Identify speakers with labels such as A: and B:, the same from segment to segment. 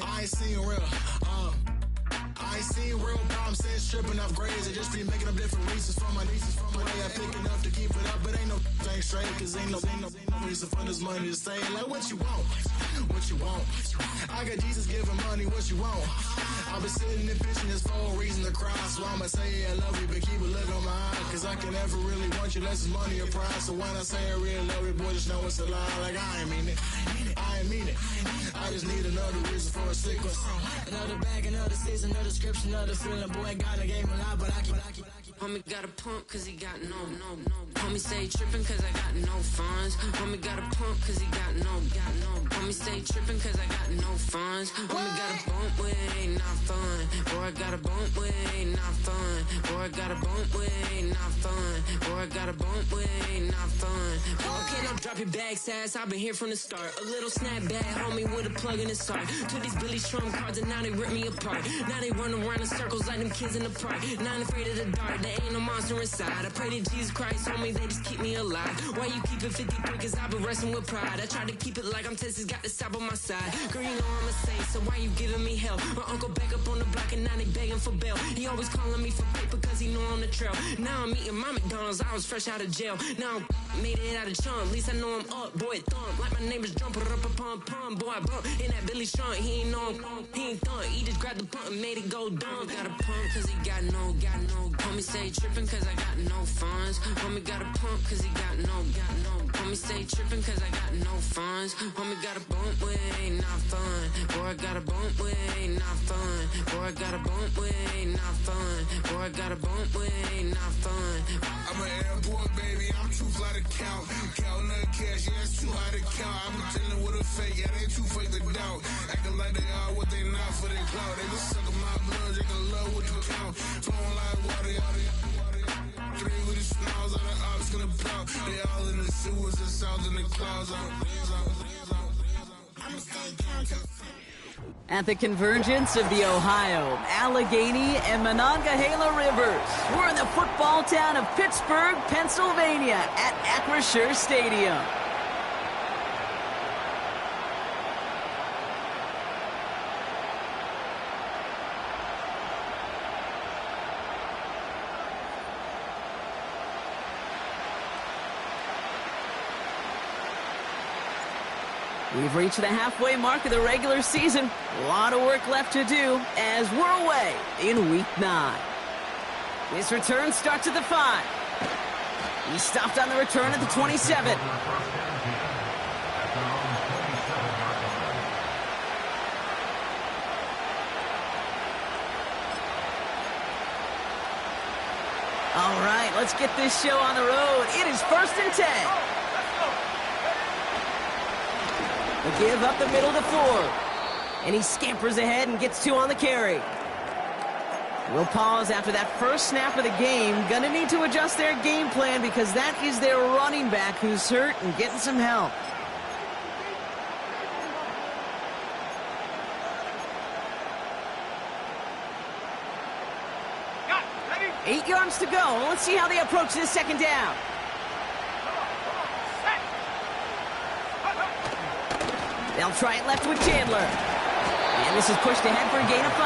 A: I ain't seen real, I ain't seen real problems since tripping off grades. I just be making up different reasons for my nieces. From my way I pick enough to keep it up, but ain't no thing straight. Cause ain't no reason for this money to stay. Like what you want, what you want. I got Jesus giving money, what you want. I've been sitting and pitching this for a reason to cry. So I'ma say I love you, but keep a look on my eye. Cause I can never really want you unless it's money or pride. So when I say I really love you, boy, just know it's a lie. Like I ain't mean it, I ain't mean it. I just need another reason for a sequence. Another bag, another season, another description, another feeling. Boy, God, I gave him a lot, but I keep.
B: Homie got a pump cause he got no. Homie stay trippin' cause I got no funds. Homie got a pump cause he got no. Homie stay trippin' cause I got no funds. Homie got a bump with it ain't not fun. Boy, I got a bump with it ain't not fun. Boy, I got a bump with it ain't not fun. Boy, I got a bump with it ain't not fun. Okay, now drop your bag, sass. I've been here from the start. A little snapback, homie, with a plug in his heart. Took these Billy Trump cards and now they rip me apart. Now they run around in circles like them kids in the park. Not afraid of the dark. There ain't no monster inside. I pray to Jesus Christ, homie, they just keep me alive. Why you keep it 53? Cause I've been wrestling with pride. I try to keep it like I'm Texas, got the South on my side. Girl, you know I'm a saint, so why you giving me hell? My uncle back up on the block and now they begging for bail. He always calling me for paper cause he know I'm the trail. Now I'm eating my McDonald's, I was fresh out of jail. Now I'm made it out of chunk, at least I know I'm up. Boy, thump, like my neighbors jump, pum. Boy, I bump in that Billy Strong, he ain't know him, he ain't thump. He just grabbed the pump and made it go dumb. Got a pump cause he got no. Homie stay trippin' cause I got no funds. Homie got a pump cause he got no. Homie stay trippin' cause I got no funds. Homie got a bump with it ain't not fun. Boy, I got a bump with it ain't not fun. Boy, I got a bump with it ain't not fun. Boy, I got a bump with it ain't not fun.
A: I'm an airport baby, I'm too fly to count. Counting the cash, yeah, it's too high to count. I'm pretending with a fake, yeah, they too fake to doubt. Acting like they are what they not for their clout. They been sucking my blood, they can love what you count. Flowing like water, three with the smiles on the ops gonna plow. They all in the sewers, the south in the clouds. I'ma stay counting.
C: At the convergence of the Ohio, Allegheny, and Monongahela rivers, we're in the football town of Pittsburgh, Pennsylvania, at Acrisure Stadium. We've reached the halfway mark of the regular season. A lot of work left to do as we're away in Week 9. This return starts at the 5. He stopped on the return at the 27. All right, let's get this show on the road. It is 1st and 10. A give up the middle to Ford. And he scampers ahead and gets 2 on the carry. We'll pause after that first snap of the game. Gonna need to adjust their game plan because that is their running back who's hurt and getting some help.
D: Ready?
C: 8 yards to go. Let's see how they approach this second down. They'll try it left with Chandler. And this is pushed ahead for a gain of 5.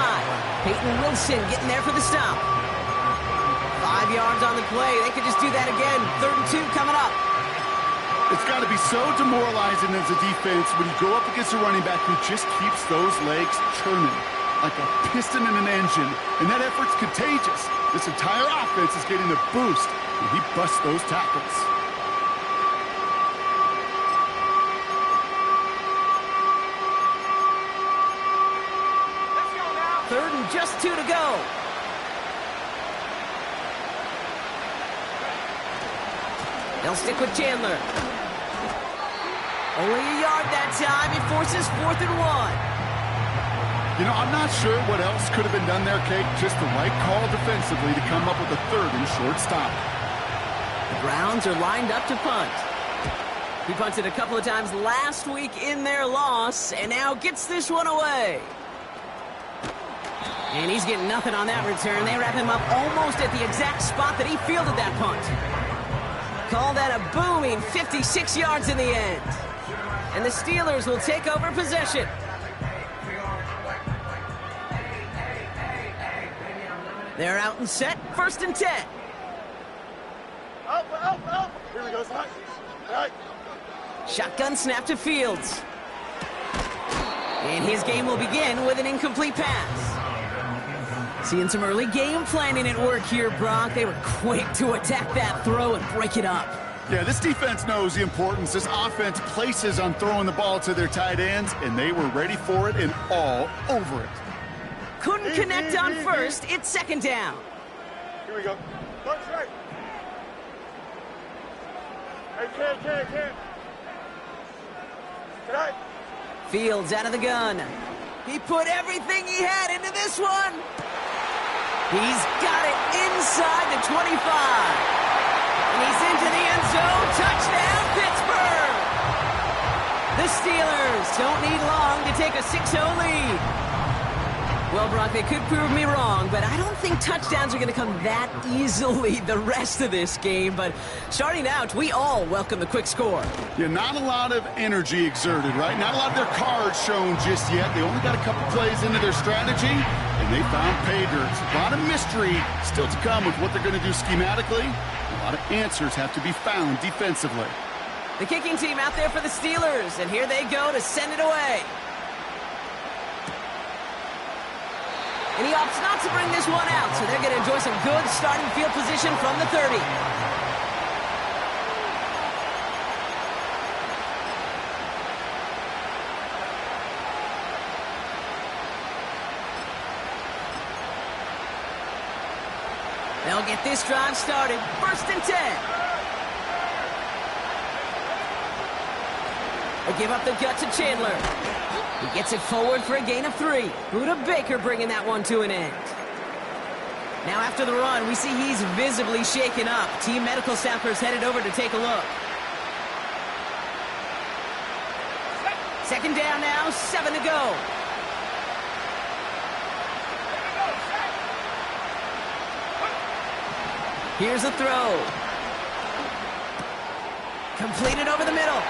C: Peyton Wilson getting there for the stop. 5 yards on the play. They could just do that again. 3rd and 2 coming up.
E: It's got to be so demoralizing as a defense when you go up against a running back who just keeps those legs churning like a piston in an engine. And that effort's contagious. This entire offense is getting a boost when he busts those tackles.
C: Third and just 2 to go. They'll stick with Chandler. Only a yard that time. It forces 4th and 1.
E: You know, I'm not sure what else could have been done there, Kate. Just the right call defensively to come up with a 3rd and short stop.
C: The Browns are lined up to punt. He punted a couple of times last week in their loss, and now gets this one away. And he's getting nothing on that return. They wrap him up almost at the exact spot that he fielded that punt. Call that a booming 56 yards in the end. And the Steelers will take over possession. They're out and set, 1st and 10.
E: Up. Here we go, son. All right.
C: Shotgun snap to Fields. And his game will begin with an incomplete pass. Seeing some early game planning at work here, Brock. They were quick to attack that throw and break it up.
E: Yeah, this defense knows the importance this offense places on throwing the ball to their tight ends, and they were ready for it and all over it.
C: Couldn't connect on first. It's 2nd down.
E: Here we go. Punch right. Hey, can't. Tonight.
C: Fields out of the gun. He put everything he had into this one. He's got it inside the 25. And he's into the end zone. Touchdown, Pittsburgh! The Steelers don't need long to take a 6-0 lead. Well, Brock, they could prove me wrong, but I don't think touchdowns are going to come that easily the rest of this game. But starting out, we all welcome the quick score.
E: Yeah, not a lot of energy exerted, right? Not a lot of their cards shown just yet. They only got a couple plays into their strategy, and they found pay dirt. A lot of mystery still to come with what they're going to do schematically. A lot of answers have to be found defensively.
C: The kicking team out there for the Steelers, and here they go to send it away. And he opts not to bring this one out, so they're going to enjoy some good starting field position from the 30. They'll get this drive started. 1st and 10. They give up the gut to Chandler. He gets it forward for a gain of 3. Buda Baker bringing that one to an end. Now after the run, we see he's visibly shaken up. Team medical staffers headed over to take a look. 2nd down now, 7 to go. Here's a throw. Completed over the middle.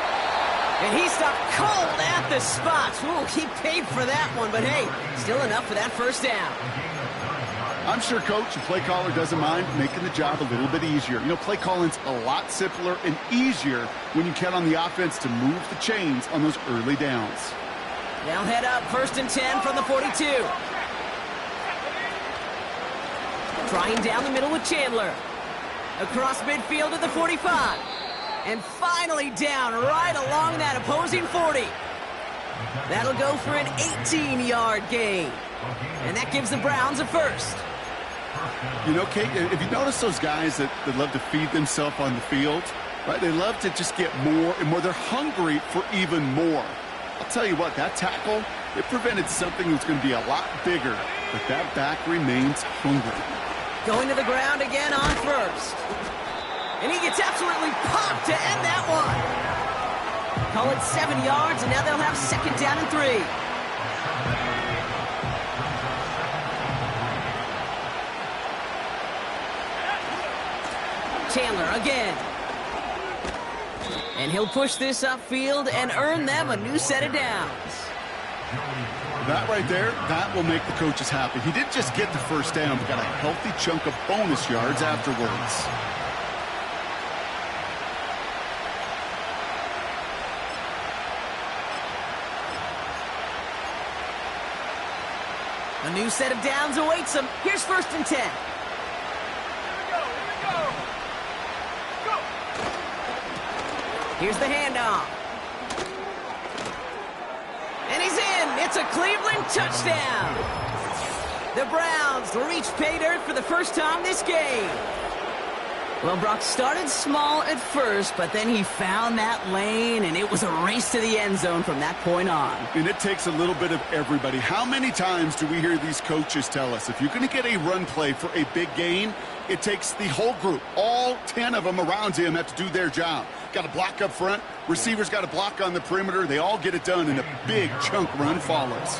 C: And he stopped cold at the spot. Ooh, he paid for that one, but hey, still enough for that 1st down.
E: I'm sure coach and play caller doesn't mind making the job a little bit easier. You know, play calling's a lot simpler and easier when you count on the offense to move the chains on those early downs.
C: They'll head up 1st and 10 from the 42. Trying down the middle with Chandler. Across midfield to the 45. And finally down right along that opposing 40. That'll go for an 18-yard gain. And that gives the Browns a 1st.
E: You know, Kate, if you notice those guys that love to feed themselves on the field, right? They love to just get more and more. They're hungry for even more. I'll tell you what, that tackle, it prevented something that's going to be a lot bigger. But that back remains hungry.
C: Going to the ground again on 1st. And he gets absolutely popped to end that one. Call it 7 yards, and now they'll have 2nd down and 3. Chandler again. And he'll push this upfield and earn them a new set of downs.
E: That right there, that will make the coaches happy. He didn't just get the 1st down, but got a healthy chunk of bonus yards afterwards.
C: A new set of downs awaits them. Here's 1st and 10.
E: Here we go.
C: Here's the handoff. And he's in. It's a Cleveland touchdown. The Browns reach pay dirt for the first time this game. Well, Brock started small at first, but then he found that lane, and it was a race to the end zone from that point on.
E: And it takes a little bit of everybody. How many times do we hear these coaches tell us, if you're going to get a run play for a big gain, it takes the whole group. All 10 of them around him have to do their job. Got to block up front. Receivers got to block on the perimeter. They all get it done, and a big chunk run follows.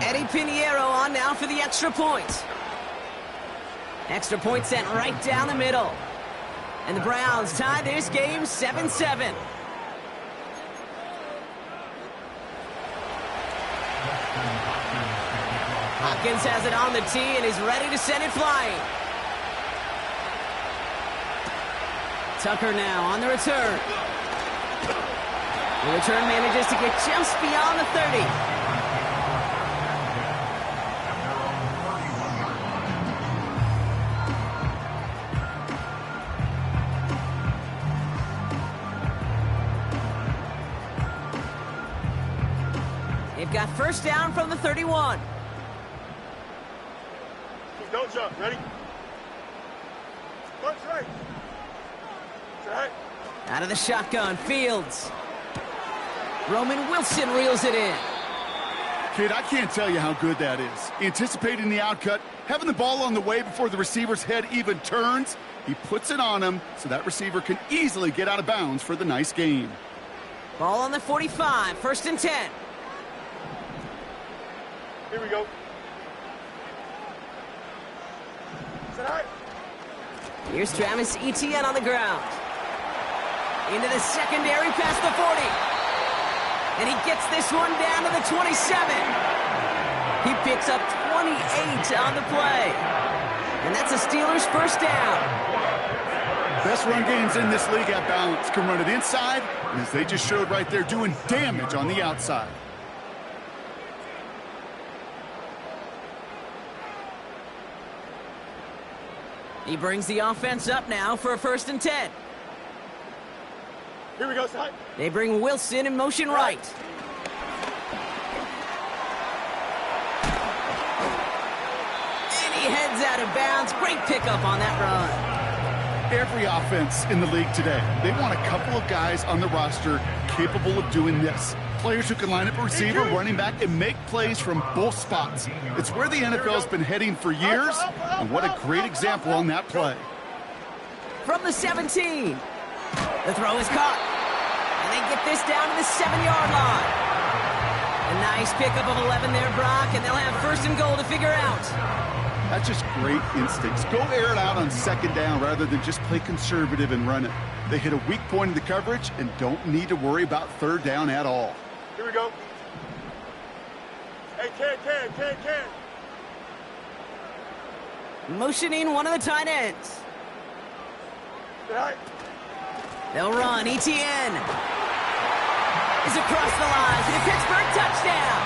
C: Eddie Pinheiro on now for the extra point. Extra point sent right down the middle. And the Browns tie this game 7-7. Hopkins has it on the tee and is ready to send it flying. Tucker now on the return. The return manages to get just beyond the 30. They've got first down from the 31.
D: Don't jump. Ready? Punch right. Right.
C: Out of the shotgun, Fields. Roman Wilson reels it in.
E: Kid, I can't tell you how good that is. Anticipating the outcut, having the ball on the way before the receiver's head even turns. He puts it on him so that receiver can easily get out of bounds for the nice gain.
C: Ball on the 45, first and 10.
D: Here we go.
C: Here's Travis Etienne on the ground. Into the secondary past the 40. And he gets this one down to the 27. He picks up 28 on the play. And that's a Steelers first down.
E: Best run games in this league at balance can run it inside, and as they just showed right there, doing damage on the outside.
C: He brings the offense up now for a first and 10.
D: Here we go, side.
C: They bring Wilson in motion right. And he heads out of bounds. Great pickup on that run.
E: Every offense in the league today, they want a couple of guys on the roster capable of doing this. Players who can line up a receiver, running back, and make plays from both spots. It's where the NFL's been heading for years, and what a great example on that play.
C: From the 17. The throw is caught. And they get this down to the 7-yard line. A nice pickup of 11 there, Brock, and they'll have first and goal to figure out.
E: That's just great instincts. Go air it out on second down rather than just play conservative and run it. They hit a weak point in the coverage and don't need to worry about third down at all.
D: Here we go. Hey, Ken.
C: Motioning one of the tight ends.
D: Right.
C: They'll run. Etienne is across the line for the Pittsburgh touchdown.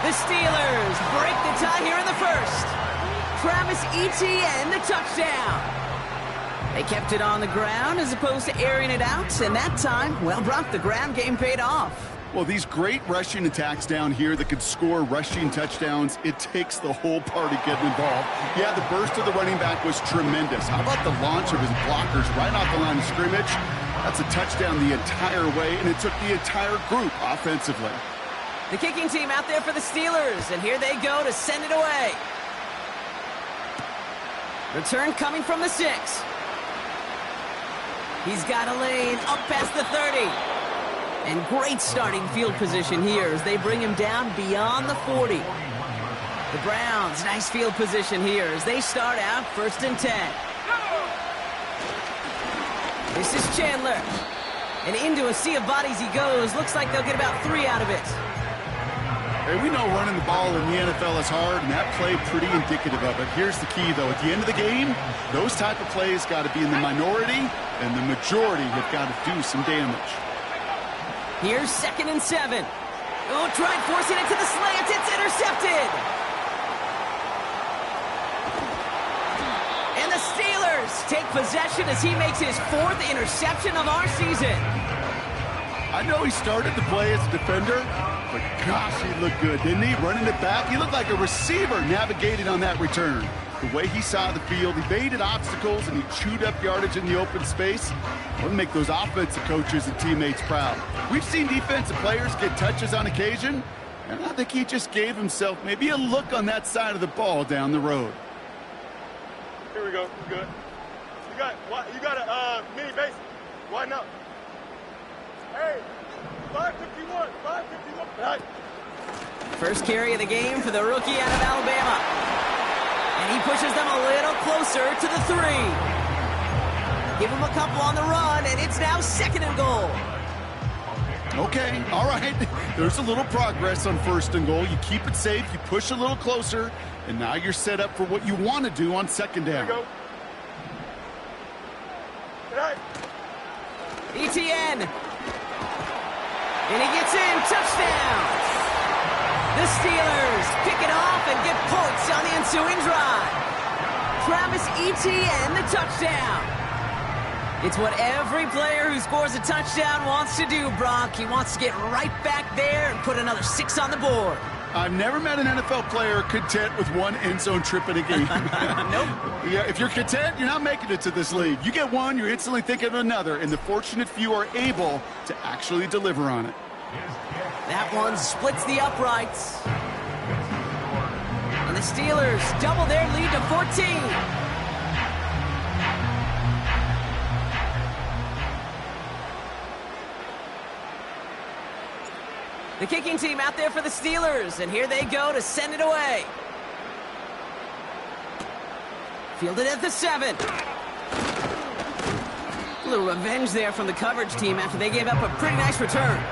C: The Steelers break the tie here in the first. Travis Etienne, the touchdown. They kept it on the ground as opposed to airing it out, and that time, well, Brock, the ground game paid off.
E: Well, these great rushing attacks down here that could score rushing touchdowns, it takes the whole party getting involved. Yeah, the burst of the running back was tremendous. How about the launch of his blockers right off the line of scrimmage? That's a touchdown the entire way, and it took the entire group offensively.
C: The kicking team out there for the Steelers, and here they go to send it away. Return coming from the 6. He's got a lane up past the 30. And great starting field position here as they bring him down beyond the 40. The Browns, nice field position here as they start out first and 10. This is Chandler. And into a sea of bodies he goes. Looks like they'll get about 3 out of it.
E: Hey, we know running the ball in the NFL is hard, and that play pretty indicative of it. Here's the key, though. At the end of the game, those type of plays got to be in the minority, and the majority have got to do some damage.
C: Here's second and 7. Oh, tried forcing it to the slant. It's intercepted. And the Steelers take possession as he makes his 4th interception of our season.
E: I know he started the play as a defender, but gosh, he looked good, didn't he? Running it back, he looked like a receiver navigating on that return. The way he saw the field, he baited obstacles, and he chewed up yardage in the open space. That'll make those offensive coaches and teammates proud. We've seen defensive players get touches on occasion, and I think he just gave himself maybe a look on that side of the ball down the road.
D: Here we go. We're good. You got a mini base. Why not? Hey, 551. Right.
C: First carry of the game for the rookie out of Alabama. And he pushes them a little closer to the 3. Give him a couple on the run, and it's now second and goal.
E: Okay, all right. There's a little progress on 1st and goal. You keep it safe, you push a little closer, and now you're set up for what you want to do on 2nd down.
D: Here we go.
C: ETN. And he gets in. Touchdown. The Steelers pick it off and get points on the ensuing drive. Travis Etienne, the touchdown. It's what every player who scores a touchdown wants to do, Brock. He wants to get right back there and put another 6 on the board.
E: I've never met an NFL player content with one end zone trip in a game.
C: Nope.
E: Yeah, if you're content, you're not making it to this league. You get one, you're instantly thinking of another, and the fortunate few are able to actually deliver on it.
C: That one splits the uprights. And the Steelers double their lead to 14. The kicking team out there for the Steelers, and here they go to send it away. Fielded at the 7. A little revenge there from the coverage team after they gave up a pretty nice return.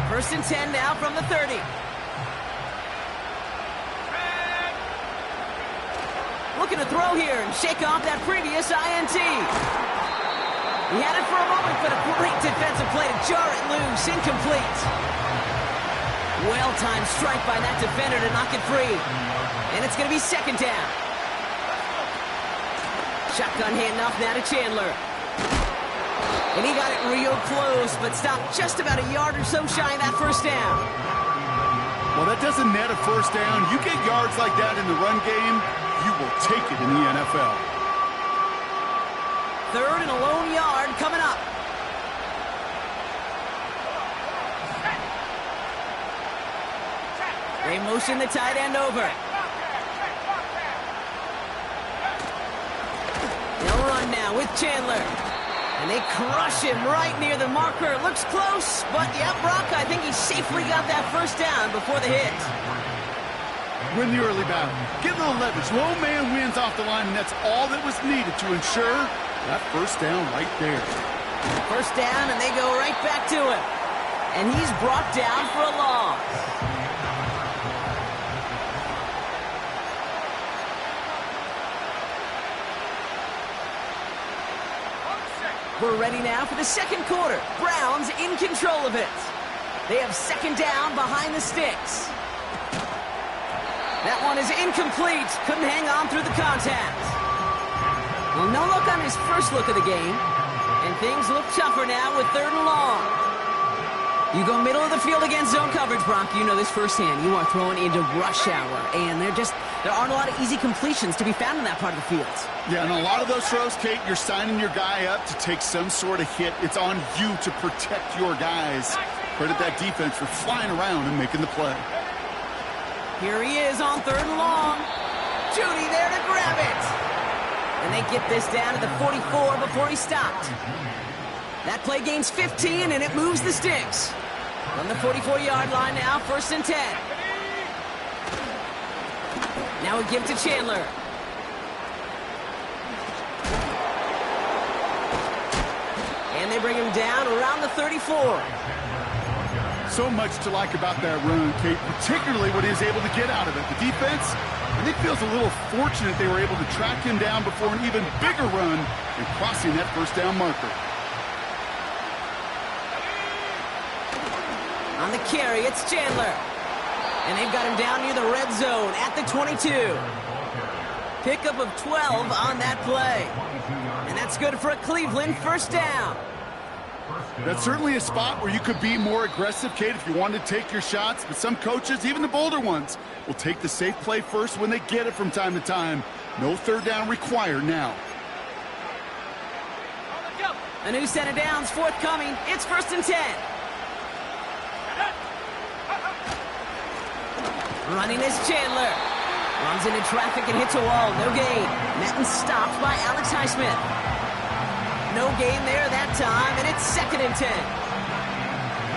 C: First and 10 now from the 30. Looking to throw here and shake off that previous INT. He had it for a moment, but a great defensive play to jar it loose. Incomplete. Well-timed strike by that defender to knock it free. And it's going to be 2nd down. Shotgun handoff now to Chandler. And he got it real close, but stopped just about a yard or so shy of that 1st down.
E: Well, that doesn't net a 1st down. You get yards like that in the run game, you will take it in the NFL.
C: 3rd and a lone yard coming up. They motion the tight end over. They'll run now with Chandler. And they crush him right near the marker. Looks close, but yeah, Brock, I think he safely got that 1st down before the hit.
E: Win the early battle. Get a little leverage. Low man wins off the line, and that's all that was needed to ensure that 1st down right there.
C: 1st down, and they go right back to him. And he's brought down for a loss. We're ready now for the 2nd quarter. Browns in control of it. They have 2nd down behind the sticks. That one is incomplete. Couldn't hang on through the contact. Well, no look on his first look of the game. And things look tougher now with 3rd and long. You go middle of the field against zone coverage, Brock. You know this firsthand. You are throwing into rush hour. And there aren't a lot of easy completions to be found in that part of the field.
E: Yeah, and a lot of those throws, Kate, you're signing your guy up to take some sort of hit. It's on you to protect your guys. Credit that defense for flying around and making the play.
C: Here he is on 3rd and long. Judy there to grab it. And they get this down to the 44 before he stopped. That play gains 15, and it moves the sticks. From the 44-yard line now, 1st and 10. Now we give to Chandler. And they bring him down around the 34.
E: So much to like about that run, Kate, particularly what he was able to get out of it. The defense, I think, feels a little fortunate they were able to track him down before an even bigger run and crossing that 1st down marker.
C: On the carry, it's Chandler. And they've got him down near the red zone at the 22. Pickup of 12 on that play. And that's good for a Cleveland 1st down.
E: That's certainly a spot where you could be more aggressive, Kate, if you wanted to take your shots. But some coaches, even the bolder ones, will take the safe play first when they get it from time to time. No 3rd down required now.
C: A new set of downs forthcoming. It's 1st and 10. Running is Chandler. Runs into traffic and hits a wall. No gain. Met and stopped by Alex Highsmith. No gain there that that time, and it's 2nd and 10.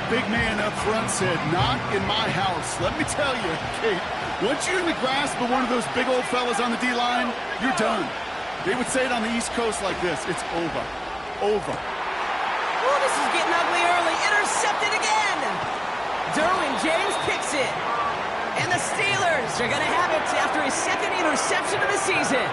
E: Big man up front said, not in my house. Let me tell you, Kate, once you're in the grasp of one of those big old fellas on the D-line, you're done. They would say it on the East Coast like this, it's over. Over.
C: Oh, this is getting ugly early. Intercepted again. Derwin James picks it. And the Steelers are going to have it after his 2nd interception of the season.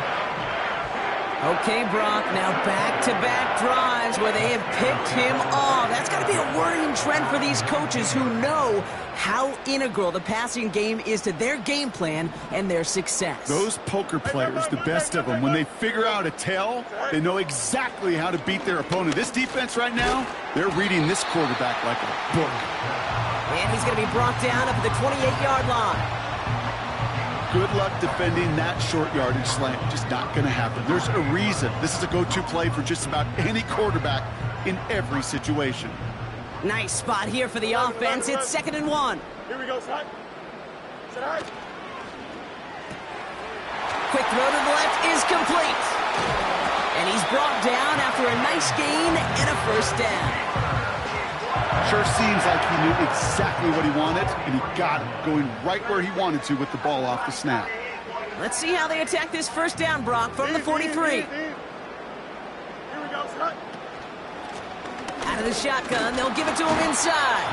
C: Okay, Brock, now back-to-back drives where they have picked him off. That's got to be a worrying trend for these coaches who know how integral the passing game is to their game plan and their success.
E: Those poker players, the best of them, when they figure out a tell, they know exactly how to beat their opponent. This defense right now, they're reading this quarterback like a book.
C: And he's going to be brought down up at the 28-yard line.
E: Good luck defending that short yardage slant. Just not going to happen. There's a reason. This is a go-to play for just about any quarterback in every situation.
C: Nice spot here for the offense. It's 2nd and 1.
D: Here we go, son. Sit high.
C: Quick throw to the left is complete. And he's brought down after a nice gain and a 1st down.
E: Sure seems like he knew exactly what he wanted, and he got it, going right where he wanted to with the ball off the snap.
C: Let's see how they attack this 1st down, Brock, from the 43.
D: Here we go, son.
C: Out of the shotgun, they'll give it to him inside.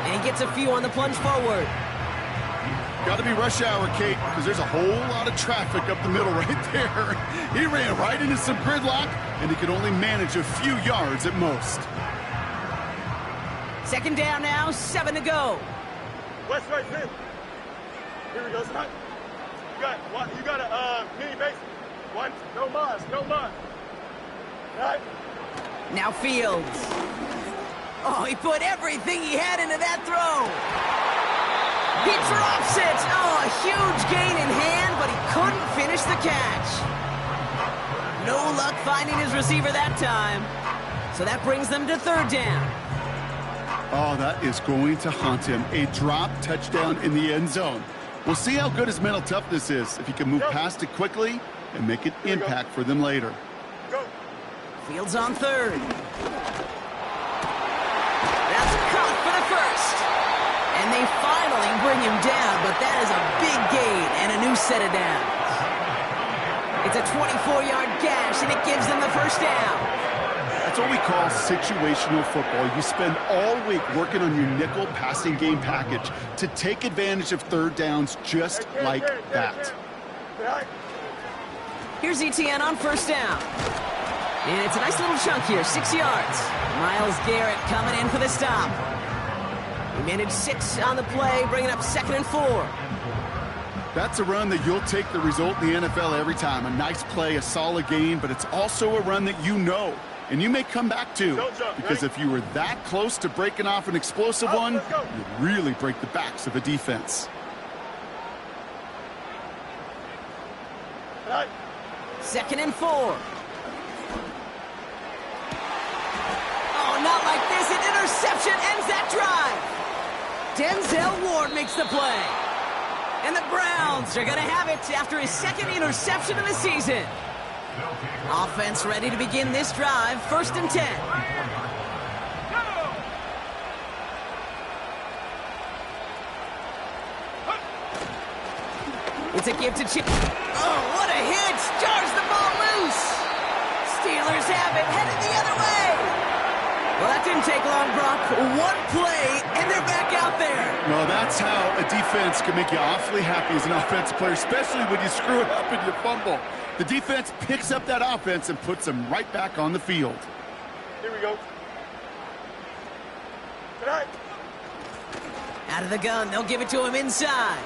C: And he gets a few on the plunge forward.
E: Got to be rush hour, Kate, because there's a whole lot of traffic up the middle right there. He ran right into some gridlock, and he could only manage a few yards at most.
C: 2nd down now, 7 to go.
D: West right fifth. Here we go, son. You got a mini base. One, no mas. Right.
C: Now Fields. Oh, he put everything he had into that throw. He drops it. Oh, a huge gain in hand, but he couldn't finish the catch. No luck finding his receiver that time. So that brings them to 3rd down.
E: Oh, that is going to haunt him. A drop touchdown in the end zone. We'll see how good his mental toughness is, if he can move past it quickly and make an impact for them later.
D: Go.
C: Fields on 3rd. That's caught for the 1st. And they finally bring him down, but that is a big gain and a new set of downs. It's a 24-yard gash, and it gives them the 1st down.
E: That's what we call situational football. You spend all week working on your nickel passing game package to take advantage of 3rd downs just like that.
C: Here's ETN on 1st down. And it's a nice little chunk here, 6 yards. Myles Garrett coming in for the stop. He managed 6 on the play, bringing up 2nd and 4.
E: That's a run that you'll take the result in the NFL every time. A nice play, a solid gain, but it's also a run that you know. And you may come back to, because if you were that close to breaking off an explosive one, you'd really break the backs of the defense.
D: Right.
C: 2nd and 4. Oh, not like this. An interception ends that drive. Denzel Ward makes the play. And the Browns are going to have it after his 2nd interception of the season. Offense ready to begin this drive. 1st and 10. It's a give to Chip. Oh, what a hit! Jars the ball loose. Steelers have it, headed the other way. Well, that didn't take long, Brock. One play, and they're back out there.
E: Well, that's how a defense can make you awfully happy as an offensive player, especially when you screw it up and you fumble. The defense picks up that offense and puts them right back on the field.
D: Here we go. Tonight.
C: Out of the gun, they'll give it to him inside.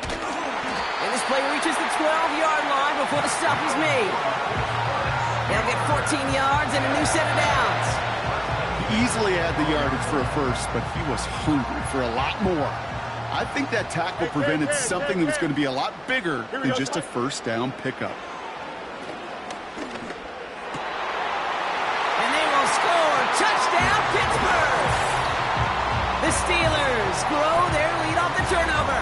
C: And this play reaches the 12-yard line before the stop is made. They'll get 14 yards and a new set of downs.
E: He easily had the yardage for a 1st, but he was hungry for a lot more. I think that tackle prevented something that was going to be a lot bigger than just a 1st down pickup.
C: And they will score. Touchdown, Pittsburgh! The Steelers grow their lead off the turnover.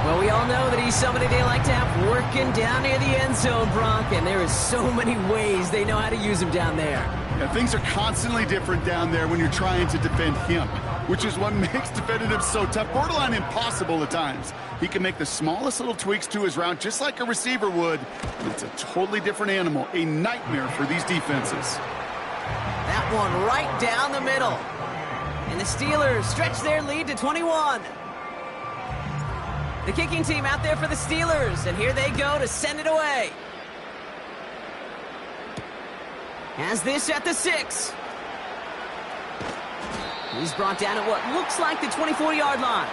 C: Well, we all know that he's somebody they like to have working down near the end zone, Brock, and there is so many ways they know how to use him down there.
E: Yeah, things are constantly different down there when you're trying to defend him, which is what makes defending him so tough, borderline impossible at times. He can make the smallest little tweaks to his route just like a receiver would. It's a totally different animal, a nightmare for these defenses.
C: That one right down the middle. And the Steelers stretch their lead to 21. The kicking team out there for the Steelers, and here they go to send it away. Has this at the 6. He's brought down at what looks like the 24-yard line.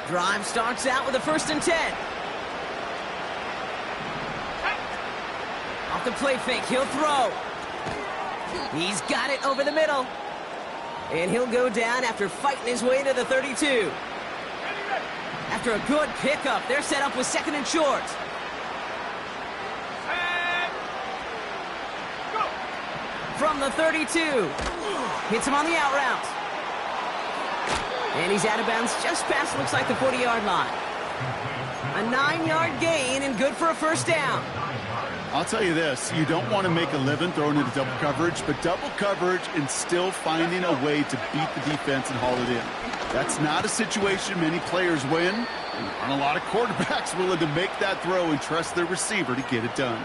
C: Drive starts out with a 1st and 10. Off the play fake, he'll throw. He's got it over the middle. And he'll go down after fighting his way to the 32. After a good pickup, they're set up with 2nd and short. From the 32. Hits him on the out route. And he's out of bounds just past, looks like, the 40-yard line. A 9-yard gain and good for a 1st down.
E: I'll tell you this, you don't want to make a living throwing into double coverage, but double coverage and still finding a way to beat the defense and haul it in. That's not a situation many players win, and there aren't a lot of quarterbacks willing to make that throw and trust their receiver to get it done.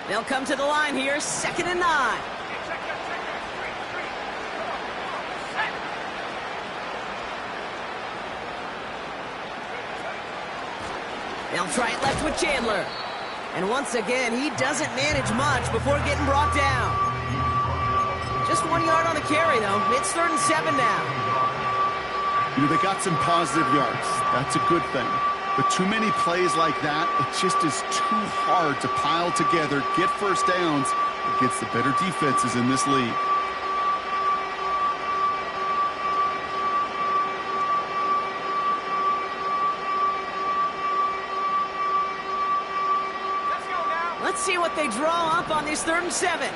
C: They'll come to the line here, 2nd and 9. They'll try it left with Chandler. And once again, he doesn't manage much before getting brought down. Just 1 yard on the carry, though. It's 3rd and 7 now.
E: You know, they got some positive yards. That's a good thing. But too many plays like that, it just is too hard to pile together, get 1st downs against the better defenses in this league.
C: Let's see what they draw up on this 3rd and 7.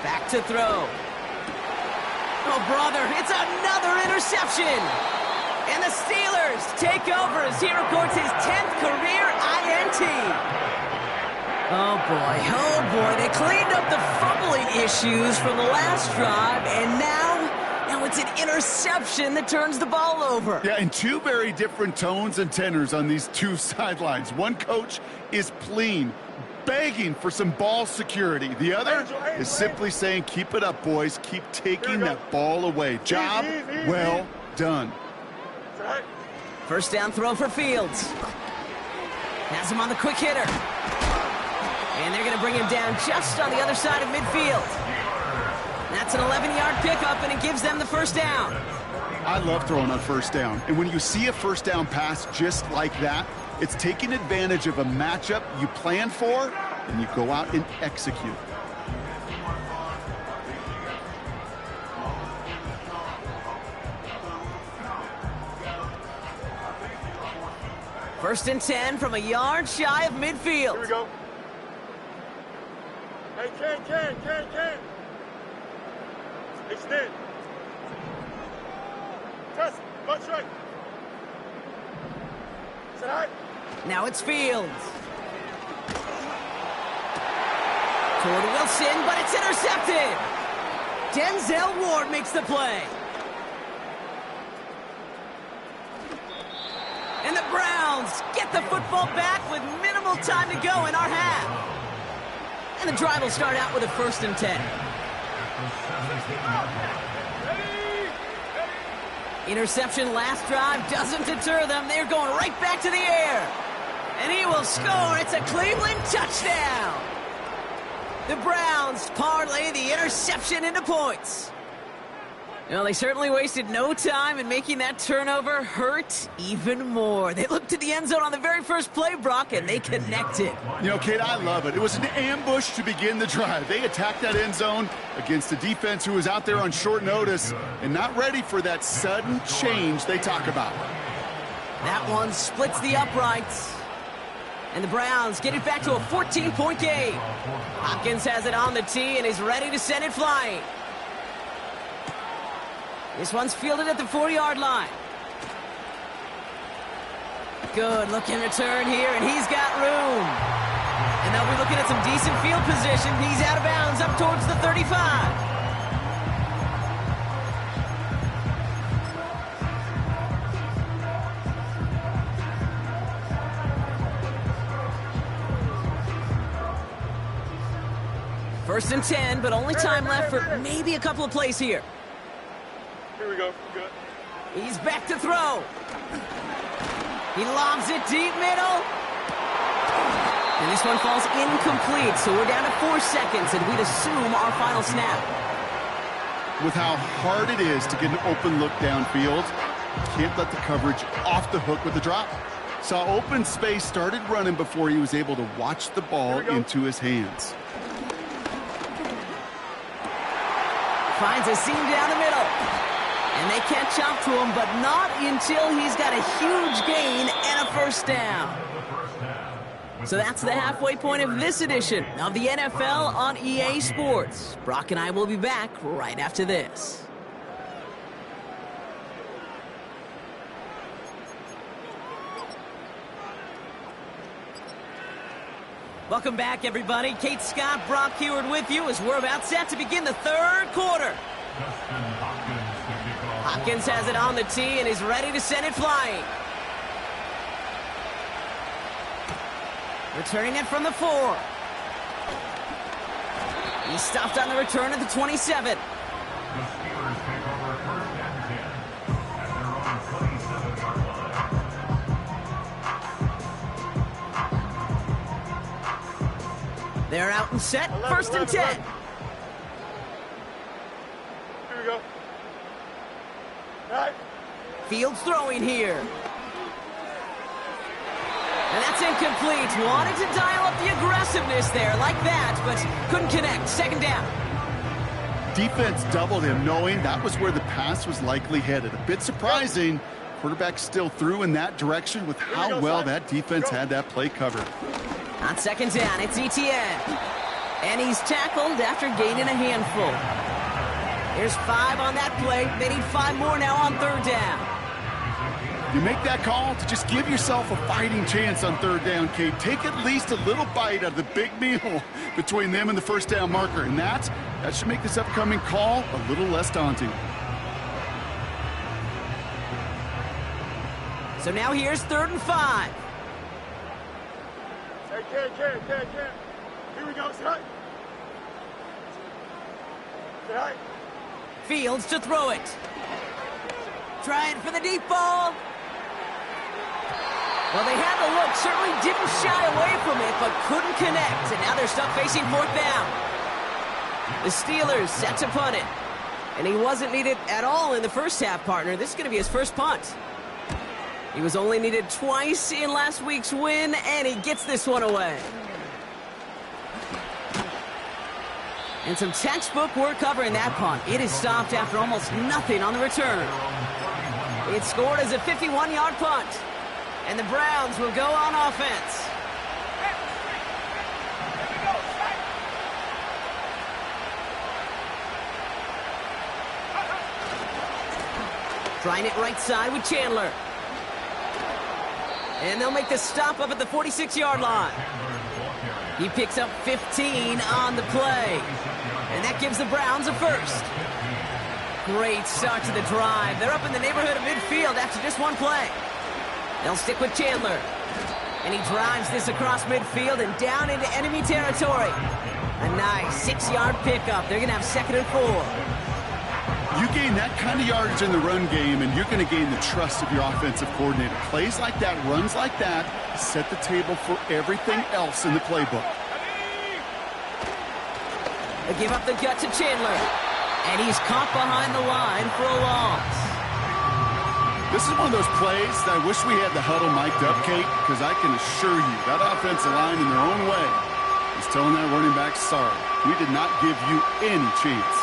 C: Back to throw. Oh, brother, it's another interception. And the Steelers take over as he records his 10th career INT. Oh, boy. They cleaned up the fumbling issues from the last drive, and now it's an interception that turns the ball over.
E: Yeah, and two very different tones and tenors on these two sidelines. One coach is pleading, begging for some ball security. The other is simply saying, keep it up, boys. Keep taking that ball away. Job well done.
C: 1st down throw for Fields. Has him on the quick hitter. And they're going to bring him down just on the other side of midfield. That's an 11-yard pickup, and it gives them the 1st down.
E: I love throwing on 1st down. And when you see a 1st down pass just like that, it's taking advantage of a matchup you plan for, and you go out and execute.
C: First and 10 from a yard shy of midfield.
D: Here we go. Hey, Ken. Extend. Test. Punch right. Set high.
C: Now it's Fields. Toward Wilson, but it's intercepted. Denzel Ward makes the play. And the Browns get the football back with minimal time to go in our half. And the drive will start out with a 1st and 10. Interception last drive doesn't deter them. They're going right back to the air. And he will score. It's a Cleveland touchdown. The Browns parlay the interception into points. Well, they certainly wasted no time in making that turnover hurt even more. They looked to the end zone on the very first play, Brock, and they connected.
E: You know, Kate, I love it. It was an ambush to begin the drive. They attacked that end zone against a defense who was out there on short notice and not ready for that sudden change they talk about.
C: That one splits the uprights. And the Browns get it back to a 14-point game. Hopkins has it on the tee and is ready to send it flying. This one's fielded at the 40-yard line. Good looking return here, and he's got room. And they'll be looking at some decent field position. He's out of bounds up towards the 35. First and 10, but only time left for maybe a couple of plays here.
D: Here we go. Good.
C: He's back to throw. He lobs it deep middle. And this one falls incomplete, so we're down to 4 seconds, and we'd assume our final snap.
E: With how hard it is to get an open look downfield, can't let the coverage off the hook with the drop. Saw open space, started running before he was able to watch the ball into his hands.
C: Finds a seam down the middle. And they catch up to him, but not until he's got a huge gain and a first down. So that's the halfway point of this edition of the NFL on EA Sports. Brock and I will be back right after this. Welcome back, everybody. Kate Scott, Brock Huard with you as we're about set to begin the third quarter. Hopkins has it on the tee and is ready to send it flying. Returning it from the 4. He stopped on the return at the 27. They're out and set, first and 10.
D: Here we go. All right.
C: Fields throwing here. And that's incomplete. Wanted to dial up the aggressiveness there like that, but couldn't connect. Second down.
E: Defense doubled him, knowing that was where the pass was likely headed. A bit surprising. Quarterback still threw in that direction with how well that defense had that play covered.
C: On second down, it's Etienne. And he's tackled after gaining a handful. There's 5 on that play. They need 5 more now on third down.
E: You make that call to just give yourself a fighting chance on third down, Kate. Take at least a little bite out of the big meal between them and the first down marker. And that should make this upcoming call a little less daunting.
C: So now here's third and 5.
D: Hey, Ken. Here we go, son. Say hi.
C: Fields to throw it. Trying for the deep ball. Well, they had the look, certainly didn't shy away from it, but couldn't connect. And now they're stuck facing fourth down. The Steelers set to punt it. And he wasn't needed at all in the first half, partner. This is going to be his first punt. He was only needed twice in last week's win, and he gets this one away. And some textbook work covering that punt. It is stopped after almost nothing on the return. It's scored as a 51-yard punt. And the Browns will go on offense. Trying it right side with Chandler. And they'll make the stop up at the 46-yard line. He picks up 15 on the play. And that gives the Browns a first. Great start to the drive. They're up in the neighborhood of midfield after just one play. They'll stick with Chandler. And he drives this across midfield and down into enemy territory. A nice 6-yard pickup. They're going to have second and 4.
E: You gain that kind of yardage in the run game, and you're going to gain the trust of your offensive coordinator. Plays like that, runs like that, set the table for everything else in the playbook.
C: They give up the gut to Chandler. And he's caught behind the line for a loss.
E: This is one of those plays that I wish we had the huddle mic'd up, Kate, because I can assure you that offensive line in their own way is telling that running back, sorry, we did not give you any chance.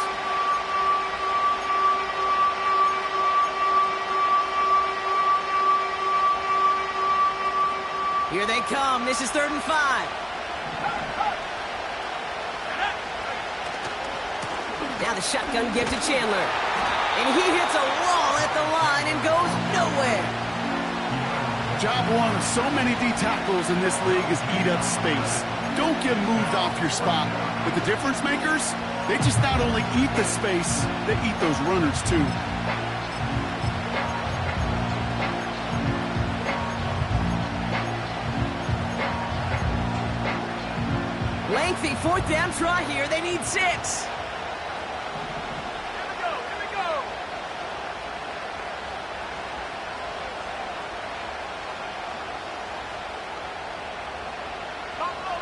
C: Here they come. This is 3rd and 5. Now the shotgun give to Chandler. And he hits a wall at the line and goes nowhere.
E: Job one of so many D tackles in this league is eat up space. Don't get moved off your spot. But the difference makers, they just not only eat the space, they eat those runners too.
C: Lengthy 4th down try here. They need 6.
D: Here we go. Buffalo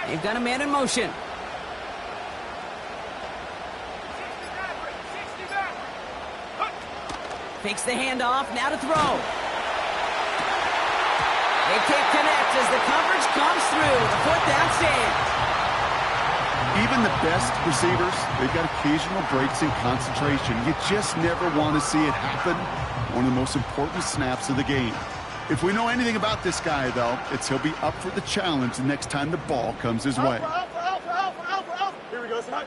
D: 18.
C: They've got a man in motion.
D: 60 back.
C: Fakes the handoff. Now to throw. They can't connect as the coverage comes through. The 4th down stands.
E: Even the best receivers, they've got occasional breaks in concentration. You just never want to see it happen. One of the most important snaps of the game. If we know anything about this guy, though, it's he'll be up for the challenge the next time the ball comes his way.
D: Alpha. Here we go, son.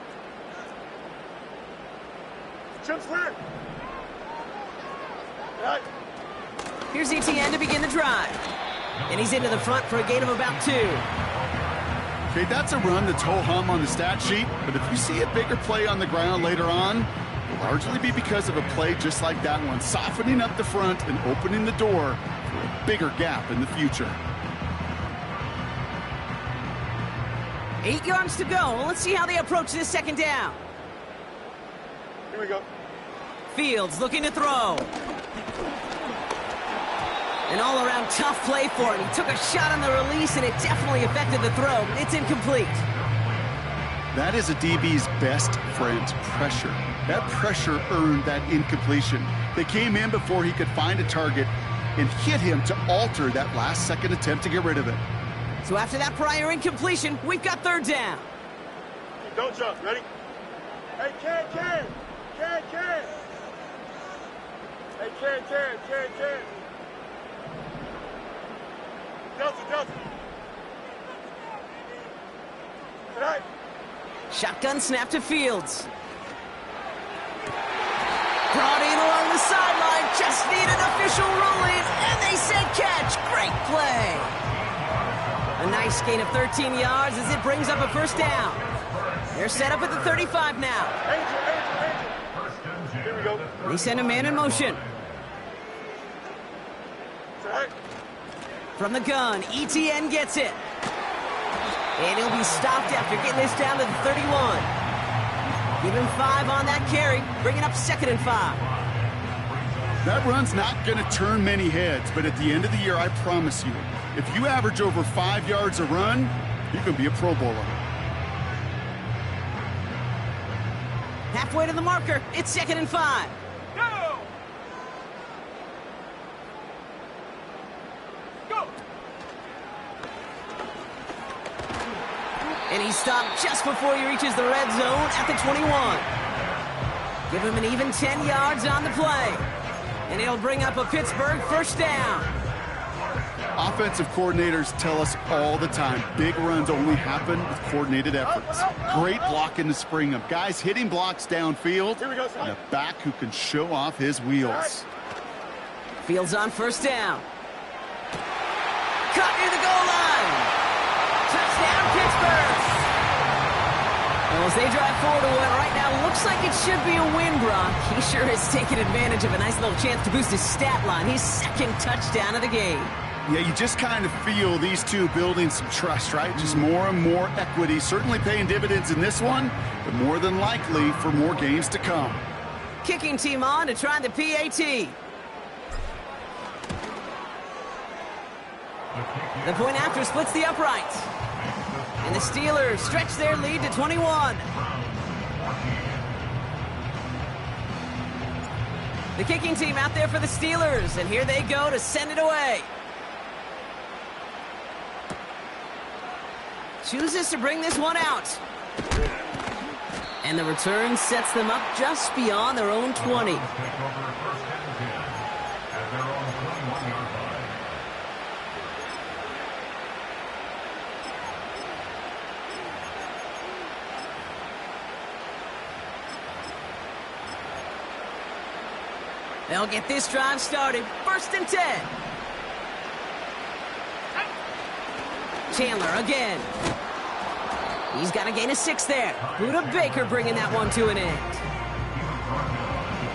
D: Chip's clear. Right.
C: Here's ETN to begin the drive. And he's into the front for a gain of about 2.
E: Okay, that's a run that's ho-hum on the stat sheet, but if you see a bigger play on the ground later on, it'll largely be because of a play just like that one, softening up the front and opening the door for a bigger gap in the future.
C: 8 yards to go. Let's see how they approach this 2nd down.
D: Here we go.
C: Fields looking to throw. An all-around tough play for him. He took a shot on the release, and it definitely affected the throw. It's incomplete.
E: That is a DB's best friend, pressure. That pressure earned that incompletion. They came in before he could find a target and hit him to alter that last-second attempt to get rid of it.
C: So after that prior incompletion, we've got 3rd down.
D: Don't jump. Ready? Hey, Ken. Hey, Ken. Delta. Tonight.
C: Shotgun snap to Fields. Brought in along the sideline. Just need an official ruling. And they say catch. Great play. A nice gain of 13 yards as it brings up a 1st down. They're set up at the 35 now.
D: Angel. Here we go.
C: They send a man in motion.
D: Tonight.
C: From the gun, ETN gets it. And he'll be stopped after getting this down to the 31. Give him 5 on that carry, bringing up 2nd and 5.
E: That run's not going to turn many heads, but at the end of the year, I promise you, if you average over 5 yards a run, you can be a Pro Bowler.
C: Halfway to the marker, it's 2nd and 5.
D: Go!
C: And he's stopped just before he reaches the red zone at the 21. Give him an even 10 yards on the play. And he'll bring up a Pittsburgh 1st down.
E: Offensive coordinators tell us all the time, big runs only happen with coordinated efforts. Great blocking to spring them. Guys hitting blocks downfield, and a back who can show off his wheels.
C: Fields on 1st down. Caught near the goal line. Touchdown, Pittsburgh. Well, as they drive forward to what right now looks like it should be a win, Brock. He sure is taking advantage of a nice little chance to boost his stat line. His 2nd touchdown of the game.
E: Yeah, you just kind of feel these two building some trust, right? Just more and more equity. Certainly paying dividends in this one, but more than likely for more games to come.
C: Kicking team on to try the PAT. The point after splits the uprights. And the Steelers stretch their lead to 21. The kicking team out there for the Steelers, and here they go to send it away. Chooses to bring this one out. And the return sets them up just beyond their own 20. They'll get this drive started. 1st and 10. Chandler again. He's got to gain a 6 there. Buda Baker bringing that one to an end.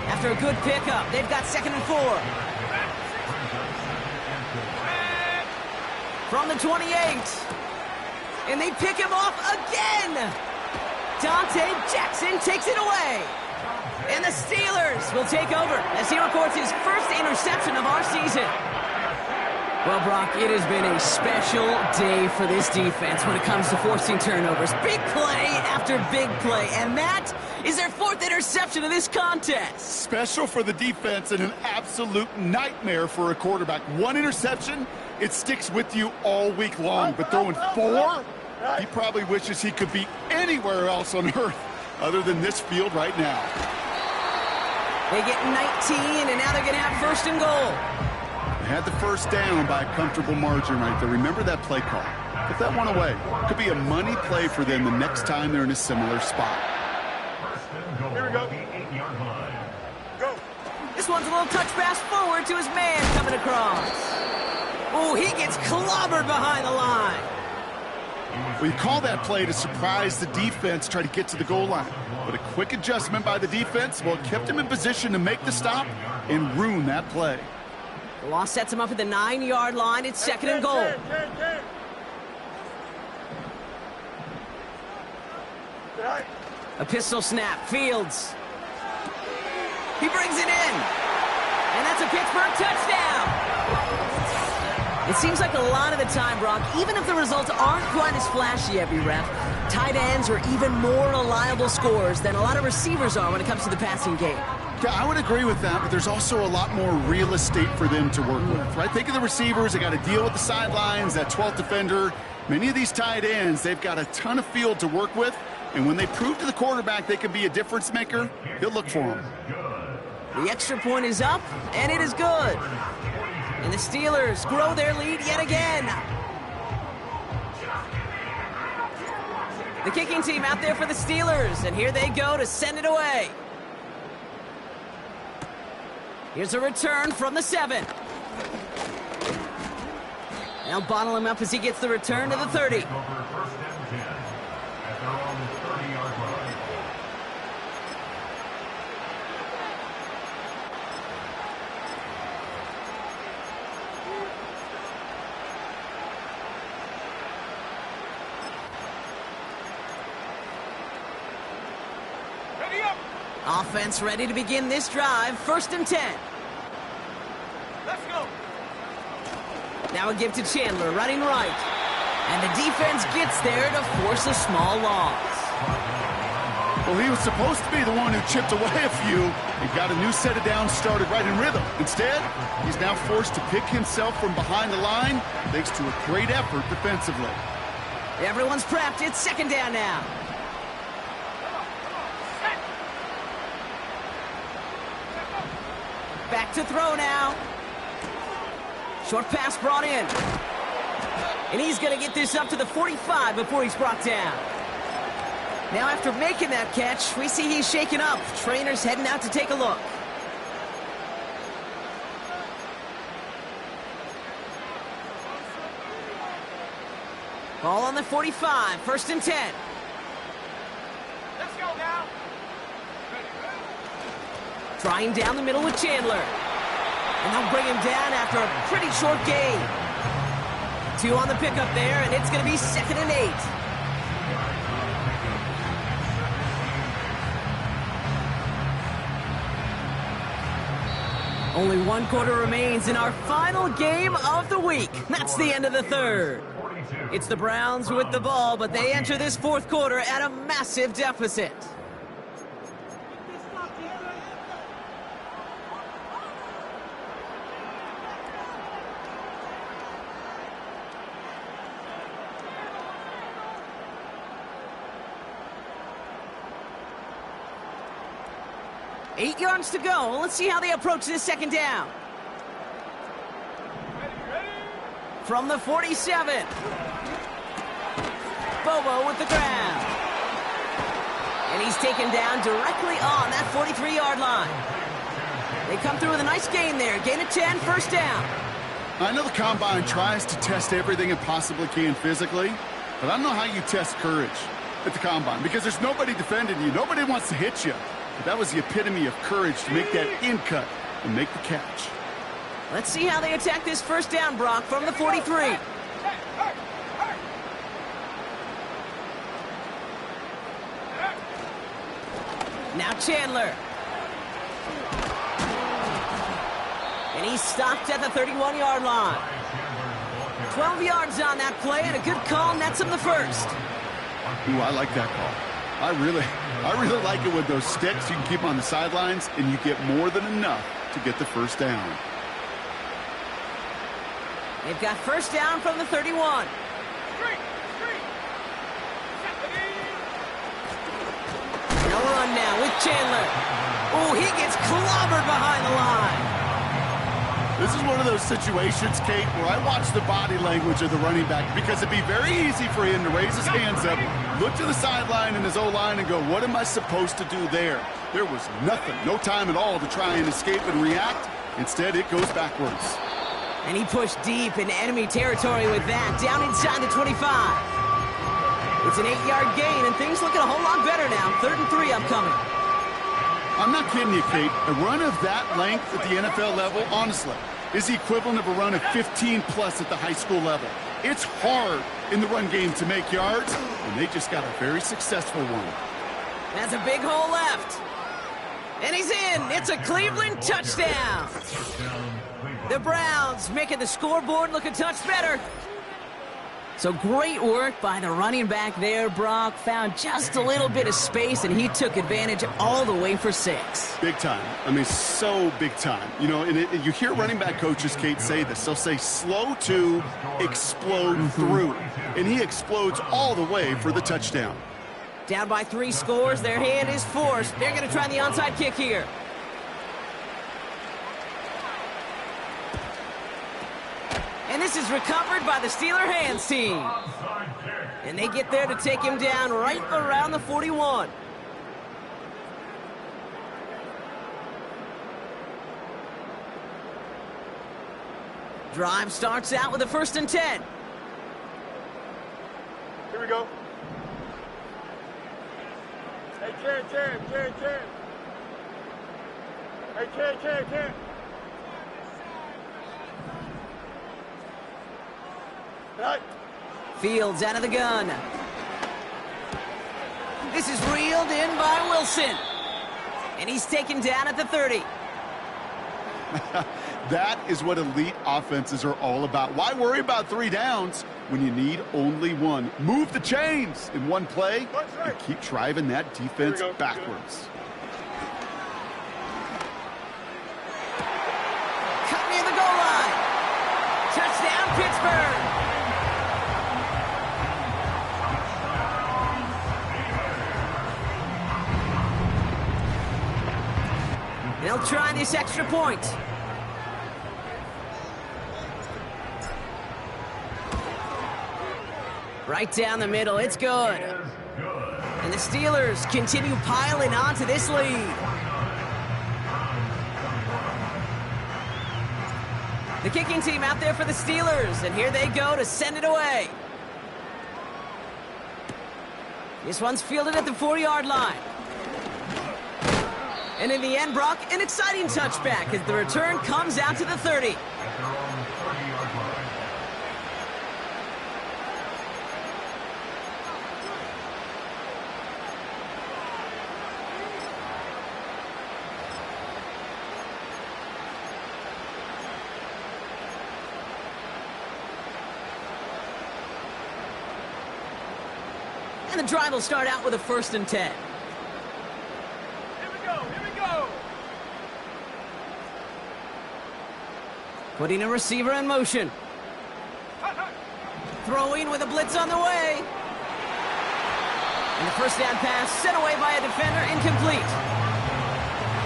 C: After a good pickup, they've got 2nd and 4. From the 28. And they pick him off again. Dante Jackson takes it away. And the Steelers will take over as he records his first interception of our season. Well, Brock, it has been a special day for this defense when it comes to forcing turnovers. Big play after big play, and that is their 4th interception of this contest.
E: Special for the defense and an absolute nightmare for a quarterback. 1 interception, it sticks with you all week long, but throwing 4, he probably wishes he could be anywhere else on earth other than this field right now.
C: They get 19, and now they're going to have 1st and goal.
E: Had the first down by a comfortable margin right there. Remember that play call. Put that one away. Could be a money play for them the next time they're in a similar spot.
D: Here we go. Go.
C: This one's a little touch pass forward to his man coming across. Oh, he gets clobbered behind the line.
E: Well, you call that play to surprise the defense, try to get to the goal line. But a quick adjustment by the defense, well, it kept him in position to make the stop and ruin that play.
C: The loss sets him up at the 9-yard line. It's 2nd and goal. A pistol snap. Fields. He brings it in. And that's a Pittsburgh touchdown. It seems like a lot of the time, Brock, even if the results aren't quite as flashy every rep, tight ends are even more reliable scorers than a lot of receivers are when it comes to the passing game.
E: Yeah, I would agree with that, but there's also a lot more real estate for them to work with, right? Think of the receivers. They got to deal with the sidelines, that 12th defender. Many of these tight ends, they've got a ton of field to work with, and when they prove to the quarterback they can be a difference maker, he'll look for them.
C: The extra point is up, and it is good. And the Steelers grow their lead yet again. The kicking team out there for the Steelers, and here they go to send it away. Here's a return from the 7. They'll bottle him up as he gets the return to the 30. Offense ready to begin this drive. 1st and 10.
D: Let's go.
C: Now a give to Chandler, running right. And the defense gets there to force a small loss.
E: Well, he was supposed to be the one who chipped away a few and got a new set of downs started right in rhythm. Instead, he's now forced to pick himself from behind the line thanks to a great effort defensively.
C: Everyone's prepped. It's 2nd down now. Back to throw now. Short pass brought in. And he's going to get this up to the 45 before he's brought down. Now after making that catch, we see he's shaken up. Trainer's heading out to take a look. Ball on the 45, 1st and 10.
D: Let's go now.
C: Trying down the middle with Chandler. And they'll bring him down after a pretty short gain. 2 on the pickup there, and it's going to be 2nd and 8. Only 1 quarter remains in our final game of the week. That's the end of the 3rd. It's the Browns with the ball, but they enter this fourth quarter at a massive deficit. Eight yards to go. Let's see how they approach this second down. From the 47. Bobo with the grab. And he's taken down directly on that 43-yard line. They come through with a nice gain there. Gain of 10, first down.
E: I know the Combine tries to test everything it possibly can physically, but I don't know how you test courage at the Combine because there's nobody defending you. Nobody wants to hit you. But that was the epitome of courage to make that in cut and make the catch.
C: Let's see how they attack this first down, Brock, from the 43. Now Chandler. And he's stopped at the 31-yard line. 12 yards on that play, and a good call nets him the first.
E: Ooh, I like that call. I really like it with those sticks. You can keep on the sidelines, and you get more than enough to get the first down.
C: They've got first down from the 31. No run now with Chandler. Oh, he gets clobbered behind the line.
E: This is one of those situations, Kate, where I watch the body language of the running back because it'd be very easy for him to raise his hands up, look to the sideline and his O-line and go, what am I supposed to do there? There was nothing, no time at all to try and escape and react. Instead, it goes backwards.
C: And he pushed deep into enemy territory with that, down inside the 25. It's an 8-yard gain, and things looking a whole lot better now. 3rd and 3 upcoming.
E: I'm not kidding you, Kate. A run of that length at the NFL level, honestly, is the equivalent of a run of 15-plus at the high school level. It's hard in the run game to make yards, and they just got a very successful one.
C: That's a big hole left. And he's in. It's a Cleveland touchdown. The Browns making the scoreboard look a touch better. So great work by the running back there, Brock. Found just a little bit of space, and he took advantage all the way for 6.
E: Big time. I mean, so big time. You know, and you hear running back coaches, Kate, say this. They'll say slow to explode through. And he explodes all the way for the touchdown.
C: Down by 3 scores. Their hand is forced. They're going to try the onside kick here. And this is recovered by the Steeler hands team. And they get there to take him down right around the 41. Drive starts out with a 1st and 10.
D: Here we go. Hey, Ken. Hey, Ken. Right.
C: Fields out of the gun. This is reeled in by Wilson. And he's taken down at the 30.
E: That is what elite offenses are all about. Why worry about 3 downs when you need only 1? Move the chains in one play and keep driving that defense backwards.
C: Cut near the goal line. Touchdown, Pittsburgh. They'll try this extra point. Right down the middle, it's good. And the Steelers continue piling onto this lead. The kicking team out there for the Steelers, and here they go to send it away. This one's fielded at the 4-yard line. And in the end, Brock, an exciting touchback as the return comes out to the 30. And the drive will start out with a 1st and 10.
D: Here we go, here we go.
C: Putting a receiver in motion. Throwing with a blitz on the way. And the 1st down pass sent away by a defender, incomplete.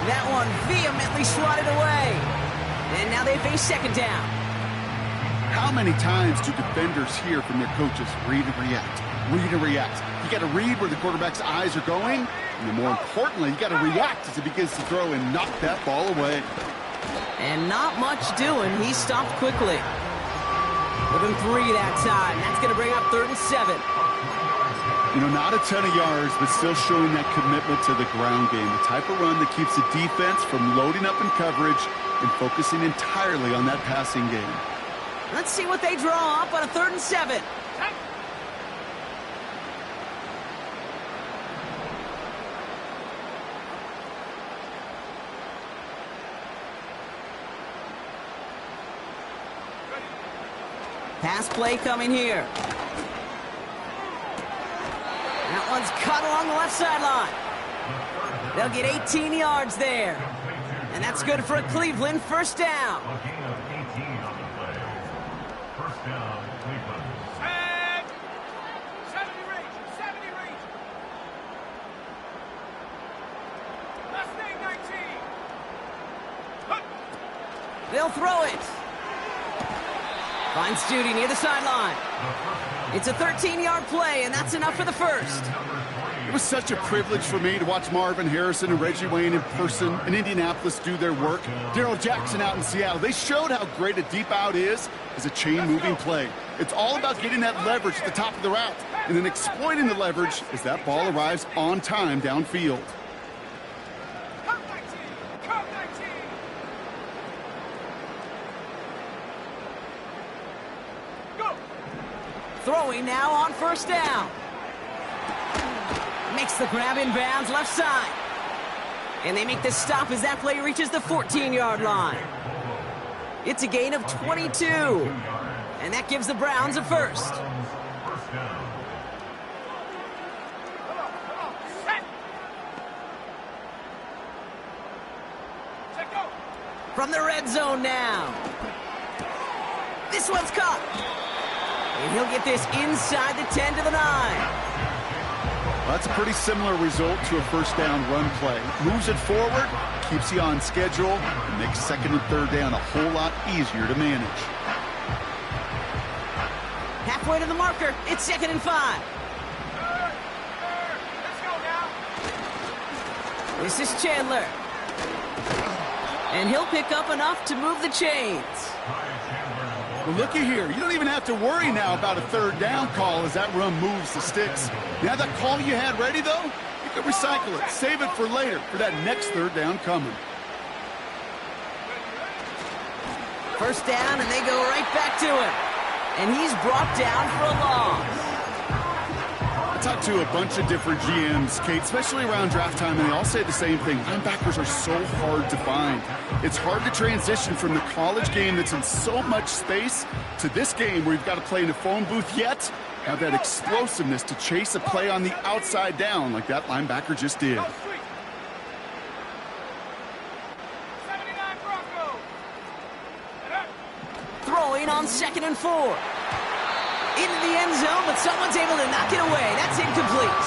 C: That one vehemently swatted away. And now they face 2nd down.
E: How many times do defenders hear from their coaches, read and react, read and react? You got to read where the quarterback's eyes are going, and more importantly, you got to react as he begins to throw and knock that ball away.
C: And not much doing. He stopped quickly. With him 3 that time. That's going to bring up 3rd and 7.
E: You know, not a ton of yards, but still showing that commitment to the ground game. The type of run that keeps the defense from loading up in coverage and focusing entirely on that passing game.
C: Let's see what they draw up on a 3rd and 7. Pass play coming here. That one's cut along the left sideline. They'll get 18 yards there. And that's good for a Cleveland 1st down. They'll throw it. Finds Judy near the sideline. It's a 13-yard play, and that's enough for the 1st.
E: It was such a privilege for me to watch Marvin Harrison and Reggie Wayne in person in Indianapolis do their work. Darrell Jackson out in Seattle. They showed how great a deep out is as a chain-moving play. It's all about getting that leverage at the top of the route and then exploiting the leverage as that ball arrives on time downfield.
C: Throwing now on 1st down. Makes the grab in bounds left side. And they make the stop as that play reaches the 14-yard line. It's a gain of 22. And that gives the Browns a 1st. From the red zone now. This one's caught. And he'll get this inside the 10 to the 9.
E: Well, that's a pretty similar result to a 1st down run play. Moves it forward, keeps you on schedule, and makes 2nd and 3rd down a whole lot easier to manage.
C: Halfway to the marker, it's 2nd and 5.
D: Let's go now.
C: This is Chandler. And he'll pick up enough to move the chains.
E: Well, looky here. You don't even have to worry now about a 3rd down call as that run moves the sticks. You have that call you had ready, though? You can recycle it. Save it for later for that next 3rd down coming.
C: 1st down, and they go right back to him. And he's brought down for a loss.
E: I talked to a bunch of different GMs, Kate, especially around draft time, and they all say the same thing. Linebackers are so hard to find. It's hard to transition from the college game that's in so much space to this game where you've got to play in a phone booth yet have that explosiveness to chase a play on the outside down like that linebacker just did.
C: Throwing on 2nd and 4. Into the end zone, but someone's able to knock it away. That's incomplete.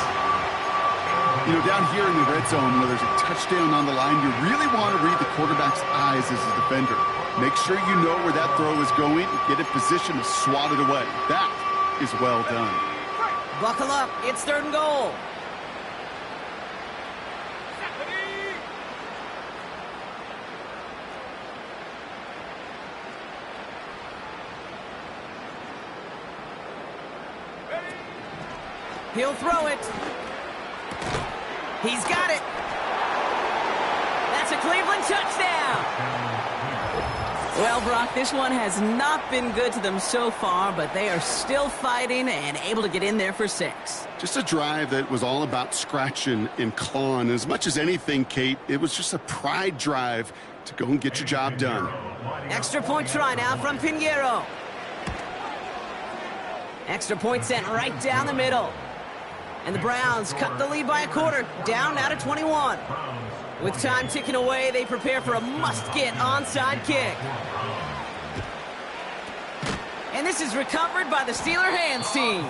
E: You know, down here in the red zone where there's a touchdown on the line, you really want to read the quarterback's eyes as a defender. Make sure you know where that throw is going and get in position to swat it away. That is well done.
C: Buckle up. It's 3rd and goal. He'll throw it. He's got it. That's a Cleveland touchdown. Well, Brock, this one has not been good to them so far, but they are still fighting and able to get in there for 6.
E: Just a drive that was all about scratching and clawing. As much as anything, Kate, it was just a pride drive to go and get your job done.
C: Extra point try now from Pinheiro. Extra point sent right down the middle. And the Browns cut the lead by a quarter, down now to 21. With time ticking away, they prepare for a must-get onside kick. And this is recovered by the Steeler hands team.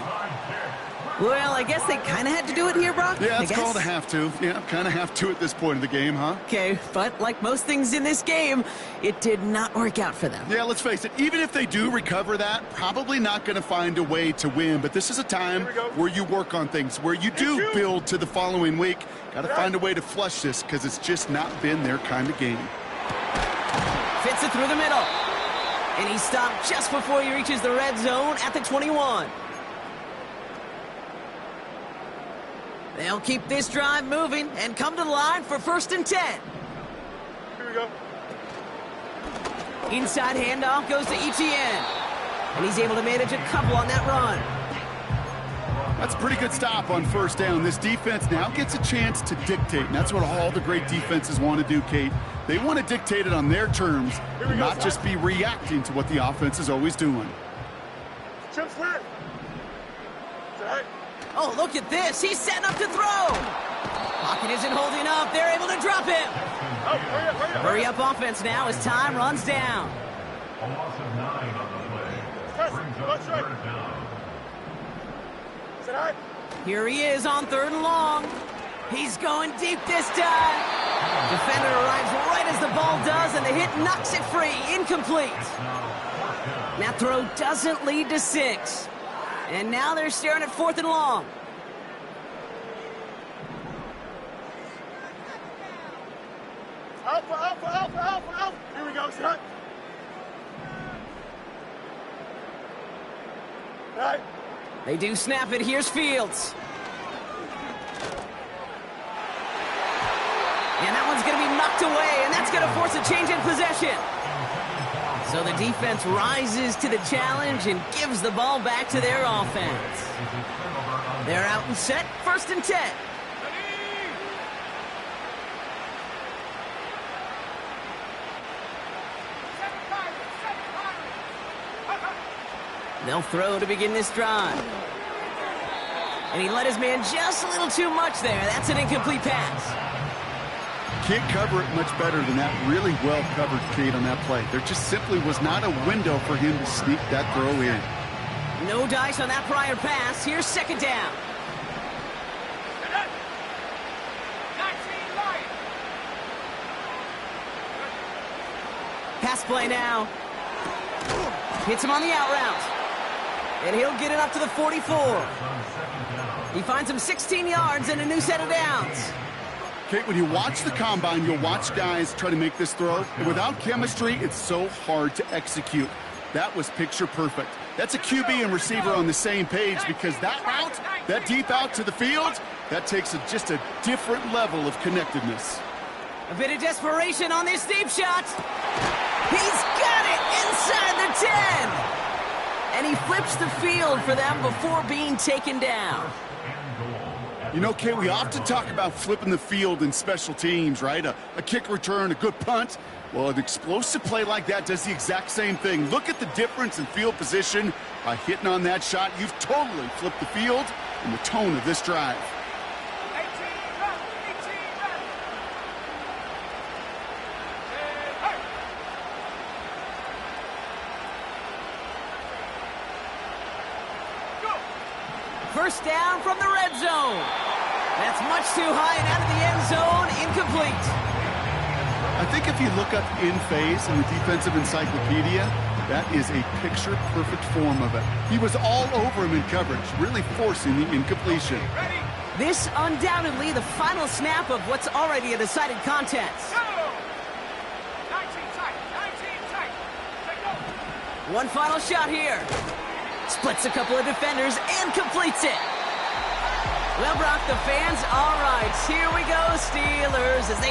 C: Well, I guess they kind of had to do it here, Brock.
E: Yeah, it's called a have to. Yeah, kind of have to at this point of the game, huh?
C: Okay, but like most things in this game, it did not work out for them.
E: Yeah, let's face it, even if they do recover that, probably not going to find a way to win. But this is a time where you work on things, where you do build to the following week. Got to find a way to flush this because it's just not been their kind of game.
C: Fits it through the middle. And he stopped just before he reaches the red zone at the 21. They'll keep this drive moving and come to the line for 1st and 10.
D: Here we go.
C: Inside handoff goes to Etienne. And he's able to manage a couple on that run.
E: That's a pretty good stop on 1st down. This defense now gets a chance to dictate, and that's what all the great defenses want to do, Kate. They want to dictate it on their terms, and not just be reacting to what the offense is always doing.
D: Chip clear. Set.
C: Oh, look at this. He's setting up to throw. Pocket isn't holding up. They're able to drop him.
D: Oh, hurry up, hurry up.
C: Hurry up offense now as time runs down.
F: A loss of 9 on the play. Brings up third down.
D: Set high.
C: Here he is on 3rd and long. He's going deep this time. Defender arrives right as the ball does, and the hit knocks it free. Incomplete. That throw doesn't lead to 6. And now they're staring at 4th and long.
D: Alpha, alpha, alpha, alpha, alpha. Here we go, set. Right.
C: They do snap it. Here's Fields. And that one's going to be knocked away, and that's going to force a change in possession. So the defense rises to the challenge and gives the ball back to their offense. They're out and set, 1st and 10. They'll throw to begin this drive. And he let his man just a little too much there. That's an incomplete pass.
E: Can't cover it much better than that. Really well covered, Kate, on that play. There just simply was not a window for him to sneak that throw in.
C: No dice on that prior pass. Here's 2nd down. Pass play now. Hits him on the out route. And he'll get it up to the 44. He finds him 16 yards and a new set of downs.
E: Kate, when you watch the combine, you'll watch guys try to make this throw. And without chemistry, it's so hard to execute. That was picture perfect. That's a QB and receiver on the same page because that route, that deep out to the field, that takes just a different level of connectedness.
C: A bit of desperation on this deep shot. He's got it inside the 10. And he flips the field for them before being taken down.
E: You know, Kate, we often talk about flipping the field in special teams, right? A kick return, a good punt. Well, an explosive play like that does the exact same thing. Look at the difference in field position. By hitting on that shot, you've totally flipped the field and the tone of this drive.
C: First down from the red zone. That's much too high and out of the end zone. Incomplete.
E: I think if you look up in phase in the defensive encyclopedia, that is a picture-perfect form of it. He was all over him in coverage, really forcing the incompletion.
C: This undoubtedly the final snap of what's already a decided contest. One final shot here. Splits a couple of defenders and completes it. Well, Brock, the fans, all right, here we go, Steelers, as they